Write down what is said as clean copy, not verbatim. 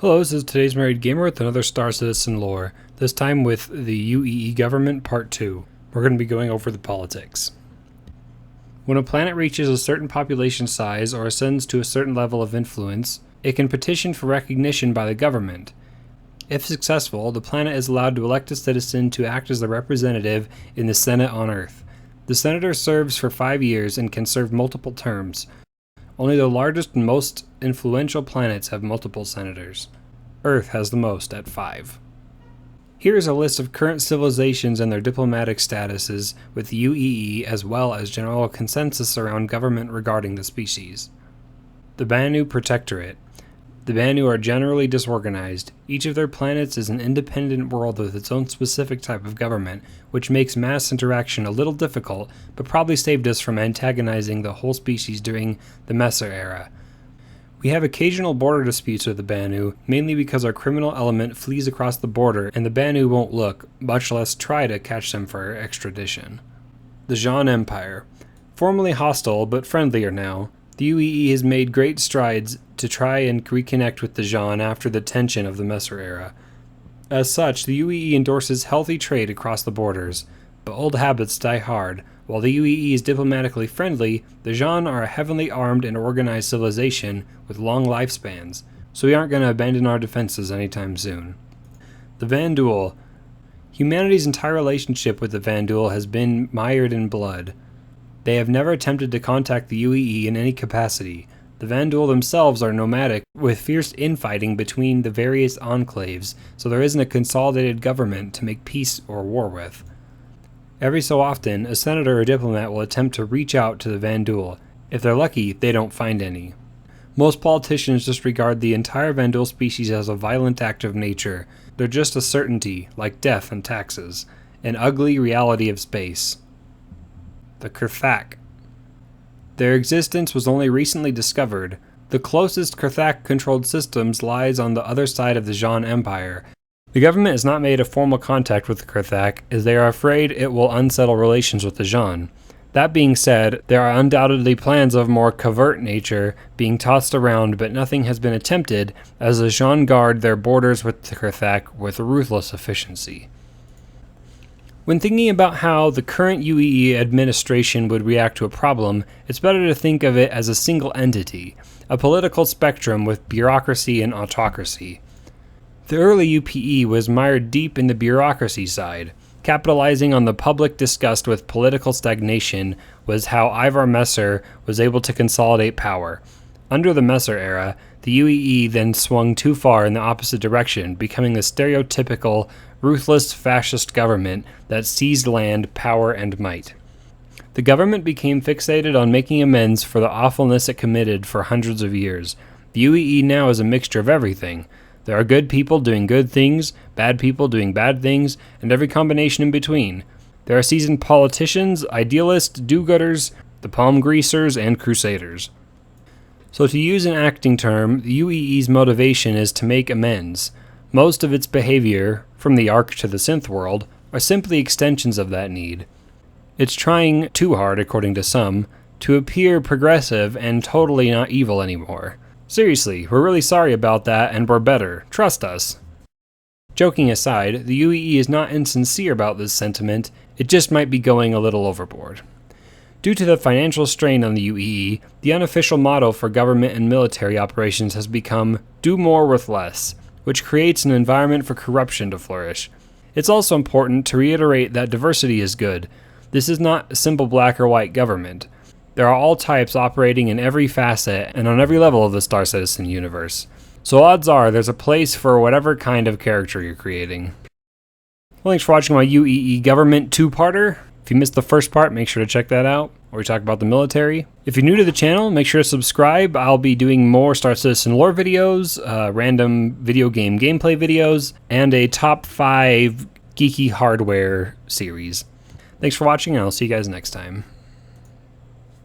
Hello, this is Today's Married Gamer with another Star Citizen lore, this time with the UEE government part 2. We're going to be going over the politics. When a planet reaches a certain population size or ascends to a certain level of influence, it can petition for recognition by the government. If successful, the planet is allowed to elect a citizen to act as the representative in the Senate on Earth. The senator serves for 5 years and can serve multiple terms. Only the largest and most influential planets have multiple senators. Earth has the most at 5. Here is a list of current civilizations and their diplomatic statuses with the UEE, as well as general consensus around government regarding the species. The Vanduul Protectorate. The Vanduul are generally disorganized. Each of their planets is an independent world with its own specific type of government, which makes mass interaction a little difficult, but probably saved us from antagonizing the whole species during the Messer era. We have occasional border disputes with the Vanduul, mainly because our criminal element flees across the border and the Vanduul won't look, much less try to catch them for extradition. The Zhan Empire. Formerly hostile, but friendlier now, the UEE has made great strides to try and reconnect with the Zhan after the tension of the Messer era. As such, the UEE endorses healthy trade across the borders, but old habits die hard. While the UEE is diplomatically friendly, the Zhan are a heavily armed and organized civilization with long lifespans, so we aren't going to abandon our defenses anytime soon. The Vanduul. Humanity's entire relationship with the Vanduul has been mired in blood. They have never attempted to contact the UEE in any capacity. The Vanduul themselves are nomadic, with fierce infighting between the various enclaves, so there isn't a consolidated government to make peace or war with. Every so often, a senator or diplomat will attempt to reach out to the Vanduul. If they're lucky, they don't find any. Most politicians just regard the entire Vanduul species as a violent act of nature. They're just a certainty, like death and taxes, an ugly reality of space. The Krthak. Their existence was only recently discovered. The closest Krthak-controlled systems lies on the other side of the Zhan Empire. The government has not made a formal contact with the Krthak, as they are afraid it will unsettle relations with the Zhan. That being said, there are undoubtedly plans of more covert nature being tossed around, but nothing has been attempted, as the Zhan guard their borders with the Krthak with ruthless efficiency. When thinking about how the current UEE administration would react to a problem, it's better to think of it as a single entity, a political spectrum with bureaucracy and autocracy. The early UPE was mired deep in the bureaucracy side. Capitalizing on the public disgust with political stagnation was how Ivar Messer was able to consolidate power. Under the Messer era, the UEE then swung too far in the opposite direction, becoming the stereotypical, ruthless fascist government that seized land, power, and might. The government became fixated on making amends for the awfulness it committed for hundreds of years. The UEE now is a mixture of everything. There are good people doing good things, bad people doing bad things, and every combination in between. There are seasoned politicians, idealists, do-gooders, the palm greasers, and crusaders. So to use an acting term, the UEE's motivation is to make amends. Most of its behavior, from the Ark to the Synth world, are simply extensions of that need. It's trying too hard, according to some, to appear progressive and totally not evil anymore. Seriously, we're really sorry about that and we're better. Trust us. Joking aside, the UEE is not insincere about this sentiment, it just might be going a little overboard. Due to the financial strain on the UEE, the unofficial motto for government and military operations has become, "Do more with less," which creates an environment for corruption to flourish. It's also important to reiterate that diversity is good. This is not a simple black or white government. There are all types operating in every facet and on every level of the Star Citizen universe. So odds are there's a place for whatever kind of character you're creating. Well, thanks for watching my UEE government two-parter. If you missed the first part, make sure to check that out, where we talk about the military. If you're new to the channel, make sure to subscribe. I'll be doing more Star Citizen lore videos, random video game gameplay videos, and a top 5 geeky hardware series. Thanks for watching, and I'll see you guys next time.